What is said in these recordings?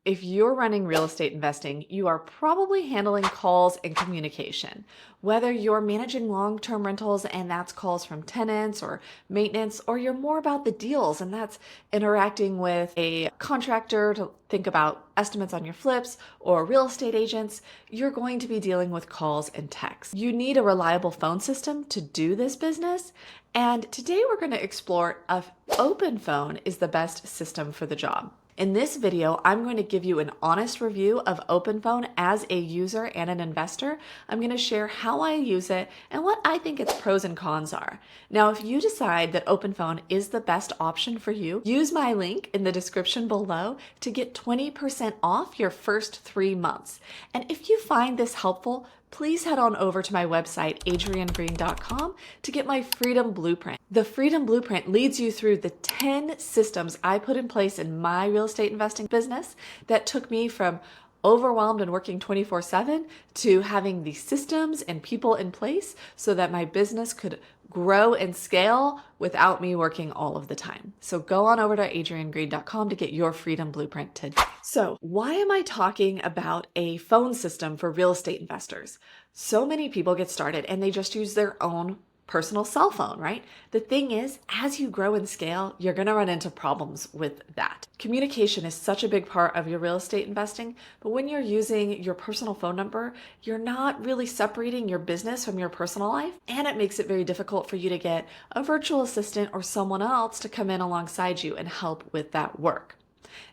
If you're running real estate investing, you are probably handling calls and communication. Whether you're managing long-term rentals and that's calls from tenants or maintenance, or you're more about the deals and that's interacting with a contractor to think about estimates on your flips or real estate agents, you're going to be dealing with calls and texts. You need a reliable phone system to do this business. And today we're going to explore if open phone is the best system for the job. In this video, I'm going to give you an honest review of OpenPhone as a user and an investor. I'm going to share how I use it and what I think its pros and cons are. Now, if you decide that OpenPhone is the best option for you, use my link in the description below to get 20% off your first 3 months. And if you find this helpful, please head on over to my website, adriennegreen.com, to get my Freedom Blueprint. The Freedom Blueprint leads you through the 10 systems I put in place in my real estate investing business that took me from overwhelmed and working 24/7 to having the systems and people in place so that my business could grow and scale without me working all of the time. So go on over to adriennegreen.com to get your Freedom Blueprint today. So why am I talking about a phone system for real estate investors? So many people get started and they just use their own personal cell phone, right? The thing is, as you grow and scale, you're going to run into problems with that. Communication is such a big part of your real estate investing, but when you're using your personal phone number, you're not really separating your business from your personal life, and it makes it very difficult for you to get a virtual assistant or someone else to come in alongside you and help with that work.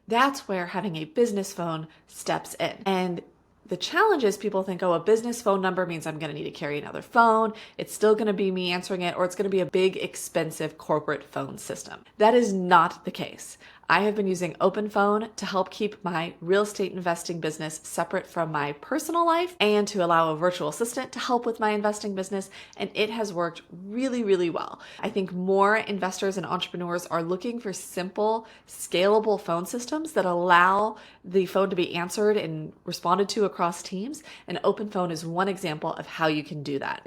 That's where having a business phone steps in. And the challenge is people think, oh, a business phone number means I'm going to need to carry another phone. It's still going to be me answering it, or it's going to be a big, expensive corporate phone system. That is not the case. I have been using OpenPhone to help keep my real estate investing business separate from my personal life and to allow a virtual assistant to help with my investing business, and it has worked really, really well. I think more investors and entrepreneurs are looking for simple, scalable phone systems that allow the phone to be answered and responded to across teams, and OpenPhone is one example of how you can do that.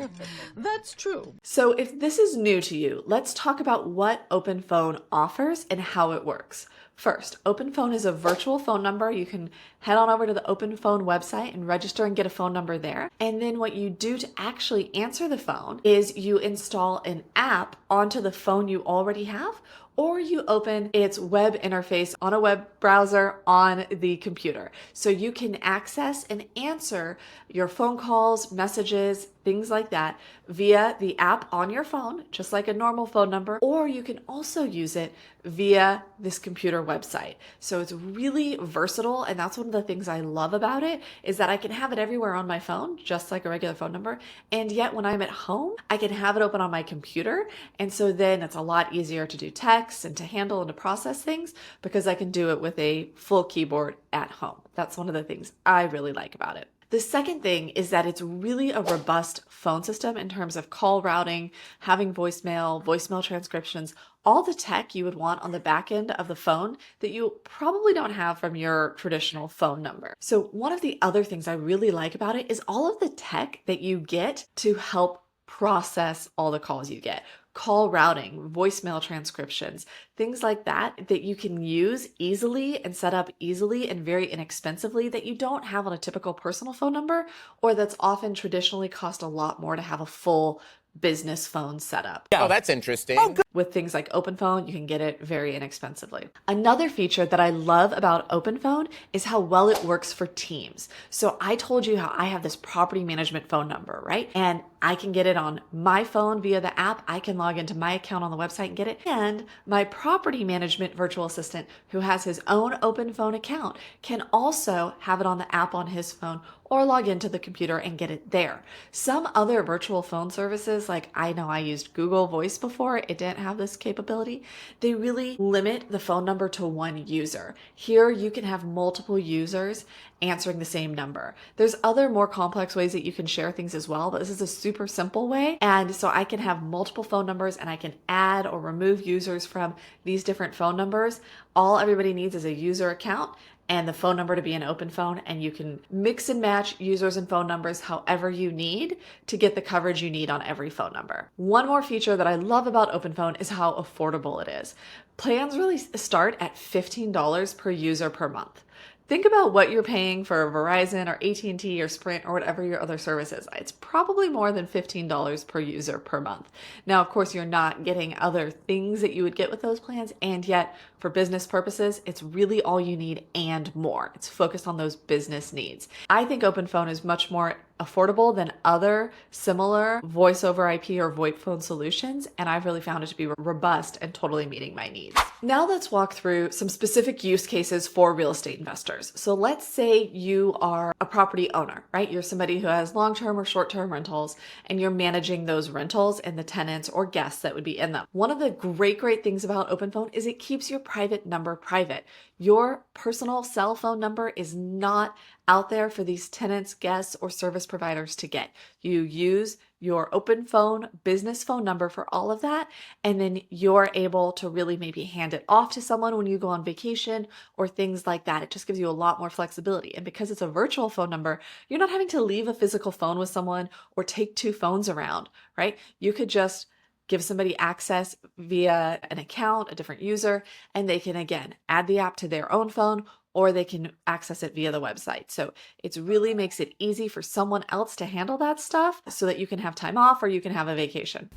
That's true. So if this is new to you, let's talk about what OpenPhone offers and how it works. First, OpenPhone is a virtual phone number. You can head on over to the OpenPhone website and register and get a phone number there. And then what you do to actually answer the phone is you install an app onto the phone you already have, or you open its web interface on a web browser on the computer. So you can access and answer your phone calls, messages, things like that via the app on your phone, just like a normal phone number, or you can also use it via this computer website. So it's really versatile, and that's one of the things I love about it, is that I can have it everywhere on my phone, just like a regular phone number, and yet when I'm at home, I can have it open on my computer, and so then it's a lot easier to do text and to handle and to process things because I can do it with a full keyboard at home. That's one of the things I really like about it. The second thing is that it's really a robust phone system in terms of call routing, having voicemail transcriptions, all the tech you would want on the back end of the phone that you probably don't have from your traditional phone number. So one of the other things I really like about it is all of the tech that you get to help process all the calls you get. Call routing, voicemail transcriptions, things like that you can use easily and set up easily and very inexpensively that you don't have on a typical personal phone number, or that's often traditionally cost a lot more to have a full business phone setup. Oh, that's interesting. With things like OpenPhone, you can get it very inexpensively. Another feature that I love about OpenPhone is how well it works for teams. So I told you how I have this property management phone number, right? And I can get it on my phone via the app. I can log into my account on the website and get it. And my property management virtual assistant, who has his own OpenPhone account, can also have it on the app on his phone or log into the computer and get it there. Some other virtual phone services, like I know I used Google Voice before, it didn't have this capability. They really limit the phone number to one user. Here you can have multiple users answering the same number. There's other more complex ways that you can share things as well, but this is a super simple way. And so I can have multiple phone numbers and I can add or remove users from these different phone numbers. All everybody needs is a user account and the phone number to be an open phone, and you can mix and match users and phone numbers however you need to get the coverage you need on every phone number. One more feature that I love about OpenPhone is how affordable it is. Plans really start at $15 per user per month. Think about what you're paying for Verizon or AT&T or Sprint or whatever your other service is. It's probably more than $15 per user per month. Now, of course, you're not getting other things that you would get with those plans, and yet for business purposes, it's really all you need and more. It's focused on those business needs. I think OpenPhone is much more affordable than other similar voice over IP or VoIP phone solutions, and I've really found it to be robust and totally meeting my needs. Now let's walk through some specific use cases for real estate investors. So let's say you are a property owner, right? You're somebody who has long-term or short-term rentals, and you're managing those rentals and the tenants or guests that would be in them. One of the great things about OpenPhone is it keeps your private number private. Your personal cell phone number is not out there for these tenants, guests, or service providers to get. You use your OpenPhone business phone number for all of that, and then you're able to really maybe hand it off to someone when you go on vacation or things like that. It just gives you a lot more flexibility. And because it's a virtual phone number, you're not having to leave a physical phone with someone or take two phones around, right? You could just give somebody access via an account, a different user, and they can, again, add the app to their own phone, or they can access it via the website. So it really makes it easy for someone else to handle that stuff so that you can have time off or you can have a vacation.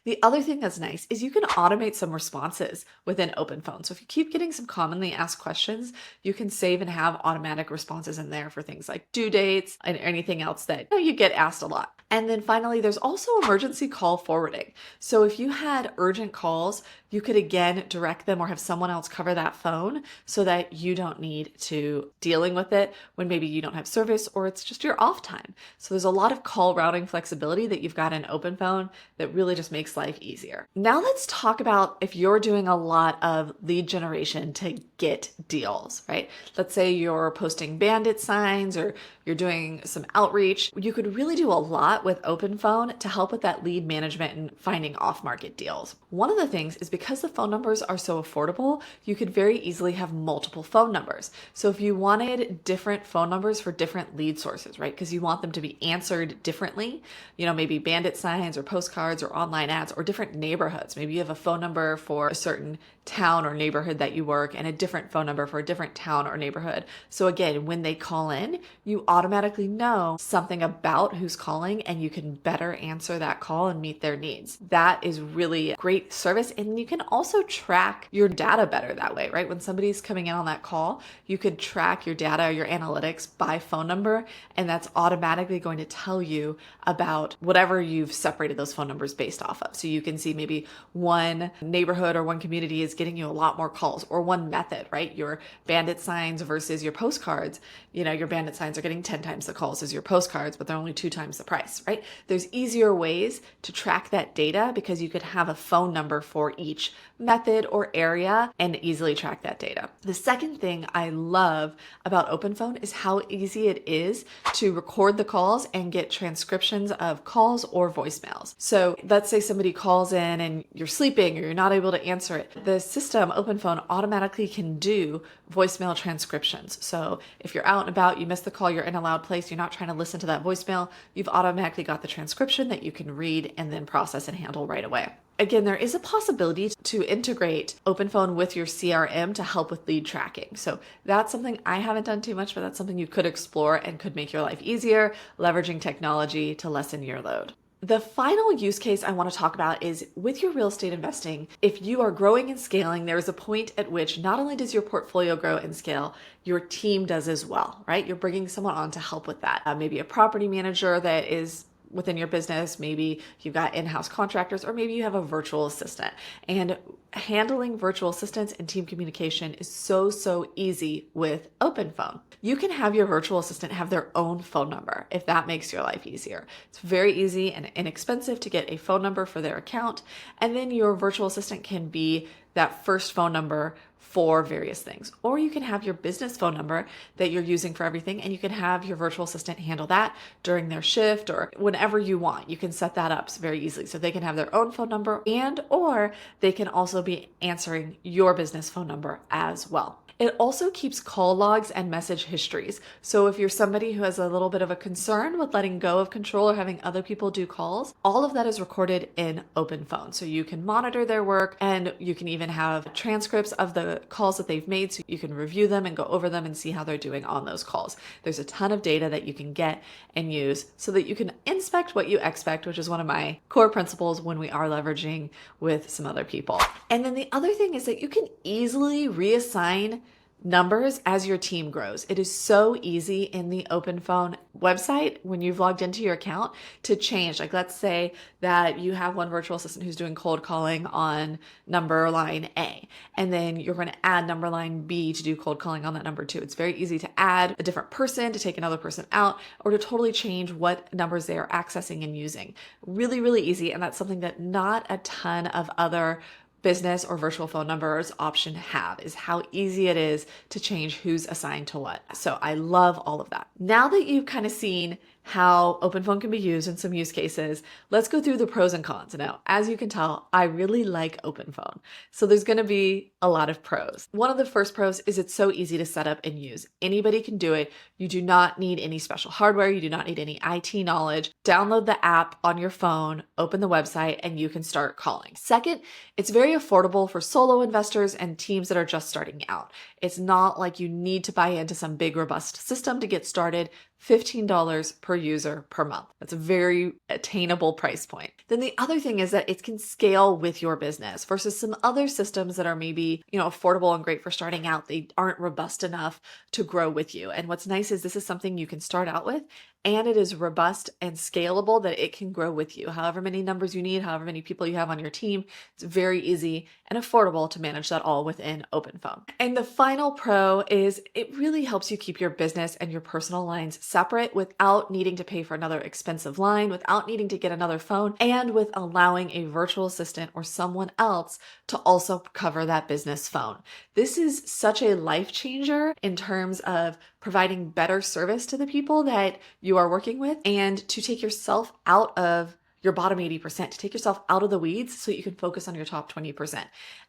The other thing that's nice is you can automate some responses within OpenPhone. So if you keep getting some commonly asked questions, you can save and have automatic responses in there for things like due dates and anything else that you get asked a lot. And then finally, there's also emergency call forwarding. So if you had urgent calls, you could again direct them or have someone else cover that phone so that you don't need to dealing with it when maybe you don't have service or it's just your off time. So there's a lot of call routing flexibility that you've got in OpenPhone that really just makes life easier. Now let's talk about if you're doing a lot of lead generation to get deals, right? Let's say you're posting bandit signs or you're doing some outreach. You could really do a lot with OpenPhone to help with that lead management and finding off-market deals. One of the things is because the phone numbers are so affordable, you could very easily have multiple phone numbers. So if you wanted different phone numbers for different lead sources, right? Because you want them to be answered differently, maybe bandit signs or postcards or online ads or different neighborhoods. Maybe you have a phone number for a certain town or neighborhood that you work and a different phone number for a different town or neighborhood. So again, when they call in, you automatically know something about who's calling and you can better answer that call and meet their needs. That is really a great service. And you can also track your data better that way, right? When somebody's coming in on that call, you could track your data or your analytics by phone number, and that's automatically going to tell you about whatever you've separated those phone numbers based off of. So you can see maybe one neighborhood or one community is getting you a lot more calls, or one method, right? Your bandit signs versus your postcards. Your bandit signs are getting 10 times the calls as your postcards, but they're only 2 times the price, right? There's easier ways to track that data because you could have a phone number for each method or area and easily track that data. The second thing I love about OpenPhone is how easy it is to record the calls and get transcriptions of calls or voicemails. So let's say somebody calls in and you're sleeping or you're not able to answer it. The system, OpenPhone, automatically can do voicemail transcriptions. So if you're out and about, you miss the call, you're in a loud place, you're not trying to listen to that voicemail, you've automatically got the transcription that you can read and then process and handle right away. Again, there is a possibility to integrate OpenPhone with your CRM to help with lead tracking. So that's something I haven't done too much, but that's something you could explore and could make your life easier, leveraging technology to lessen your load. The final use case I want to talk about is with your real estate investing. If you are growing and scaling, there is a point at which not only does your portfolio grow and scale, your team does as well, right? You're bringing someone on to help with that. Maybe a property manager that is within your business, maybe you've got in-house contractors, or maybe you have a virtual assistant. And handling virtual assistants and team communication is so easy with OpenPhone. You can have your virtual assistant have their own phone number if that makes your life easier. It's very easy and inexpensive to get a phone number for their account, and then your virtual assistant can be that first phone number for various things. Or you can have your business phone number that you're using for everything, and you can have your virtual assistant handle that during their shift or whenever you want. You can set that up very easily so they can have their own phone number or they can also be answering your business phone number as well. It also keeps call logs and message histories. So if you're somebody who has a little bit of a concern with letting go of control or having other people do calls, all of that is recorded in OpenPhone. So you can monitor their work and you can even have transcripts of the calls that they've made so you can review them and go over them and see how they're doing on those calls. There's a ton of data that you can get and use so that you can inspect what you expect, which is one of my core principles when we are leveraging with some other people. And then the other thing is that you can easily reassign numbers as your team grows. It is so easy in the OpenPhone website when you've logged into your account to change. Like, let's say that you have one virtual assistant who's doing cold calling on number line A, and then you're going to add number line B to do cold calling on that number 2. It's very easy to add a different person, to take another person out, or to totally change what numbers they are accessing and using. Really, really easy. And that's something that not a ton of other business or virtual phone numbers option have, is how easy it is to change who's assigned to what. So I love all of that. Now that you've kind of seen how OpenPhone can be used in some use cases, let's go through the pros and cons. Now, as you can tell, I really like OpenPhone. So there's going to be a lot of pros. One of the first pros is it's so easy to set up and use. Anybody can do it. You do not need any special hardware. You do not need any IT knowledge. Download the app on your phone, open the website, and you can start calling. Second, it's very affordable for solo investors and teams that are just starting out. It's not like you need to buy into some big robust system to get started. $15 per user per month. That's a very attainable price point. Then the other thing is that it can scale with your business versus some other systems that are maybe, affordable and great for starting out. They aren't robust enough to grow with you. And what's nice is this is something you can start out with, and it is robust and scalable that it can grow with you. However many numbers you need, however many people you have on your team, it's very easy and affordable to manage that all within OpenPhone. And the final pro is it really helps you keep your business and your personal lines separate without needing to pay for another expensive line, without needing to get another phone, and with allowing a virtual assistant or someone else to also cover that business phone. This is such a life changer in terms of providing better service to the people that you are working with, and to take yourself out of your bottom 80%, to take yourself out of the weeds so you can focus on your top 20%.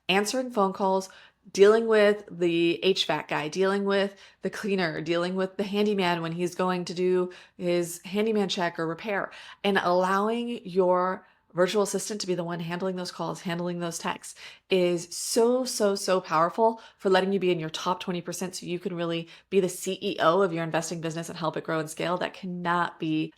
Answering phone calls, dealing with the HVAC guy, dealing with the cleaner, dealing with the handyman when he's going to do his handyman check or repair, and allowing your virtual assistant to be the one handling those calls, handling those texts is so powerful for letting you be in your top 20% so you can really be the CEO of your investing business and help it grow and scale. That cannot be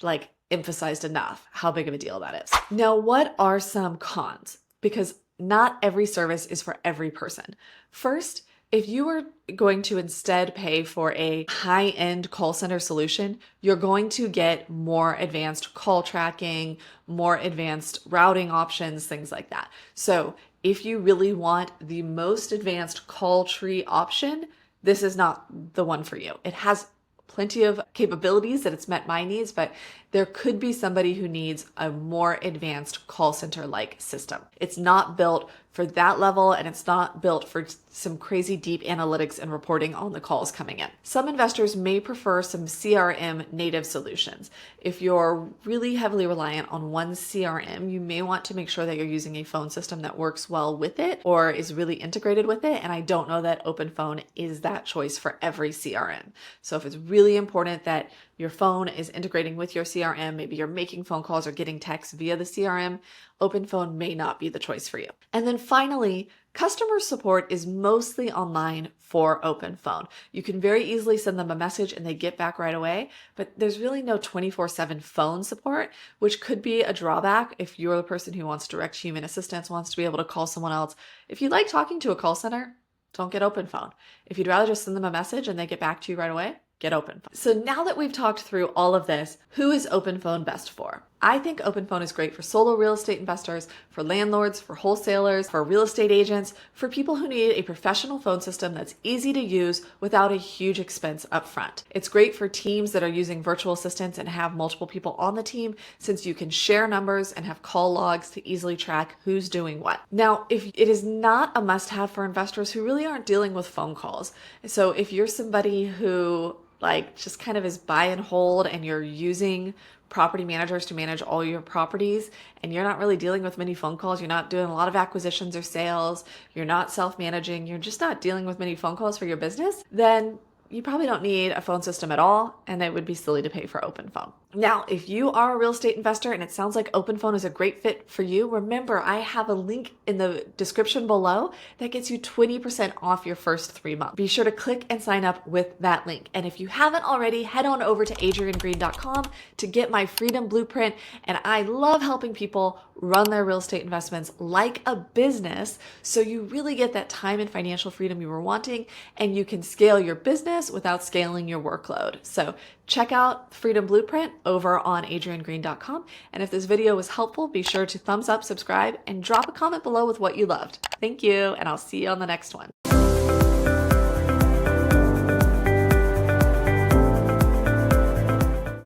emphasized enough how big of a deal that is. Now, what are some cons? Because not every service is for every person. First, if you are going to instead pay for a high-end call center solution, you're going to get more advanced call tracking, more advanced routing options, things like that. So if you really want the most advanced call tree option, this is not the one for you. It has plenty of capabilities that it's met my needs, but there could be somebody who needs a more advanced call center-like system. It's not built for that level, and it's not built for some crazy deep analytics and reporting on the calls coming in. Some investors may prefer some CRM native solutions. If you're really heavily reliant on one CRM, you may want to make sure that you're using a phone system that works well with it or is really integrated with it. And I don't know that OpenPhone is that choice for every CRM. So if it's really important that your phone is integrating with your CRM, maybe you're making phone calls or getting texts via the CRM, OpenPhone may not be the choice for you. And then finally, customer support is mostly online for OpenPhone. You can very easily send them a message and they get back right away, but there's really no 24/7 phone support, which could be a drawback if you're the person who wants direct human assistance, wants to be able to call someone else. If you like talking to a call center, don't get OpenPhone. If you'd rather just send them a message and they get back to you right away, get OpenPhone. So now that we've talked through all of this, who is OpenPhone best for? I think OpenPhone is great for solo real estate investors, for landlords, for wholesalers, for real estate agents, for people who need a professional phone system that's easy to use without a huge expense up front. It's great for teams that are using virtual assistants and have multiple people on the team, since you can share numbers and have call logs to easily track who's doing what. Now, if it is not a must-have for investors who really aren't dealing with phone calls. So if you're somebody who like just kind of is buy and hold, and you're using property managers to manage all your properties, and you're not really dealing with many phone calls, you're not doing a lot of acquisitions or sales, you're not self-managing, you're just not dealing with many phone calls for your business, then you probably don't need a phone system at all, and it would be silly to pay for open phone. Now, if you are a real estate investor and it sounds like open phone is a great fit for you, remember I have a link in the description below that gets you 20% off your first 3 months. Be sure to click and sign up with that link. And if you haven't already, head on over to adriennegreen.com to get my freedom blueprint. And I love helping people run their real estate investments like a business, so you really get that time and financial freedom you were wanting, and you can scale your business without scaling your workload. So check out Freedom Blueprint over on adriennegreen.com. And if this video was helpful, be sure to thumbs up, subscribe, and drop a comment below with what you loved. Thank you, and I'll see you on the next one.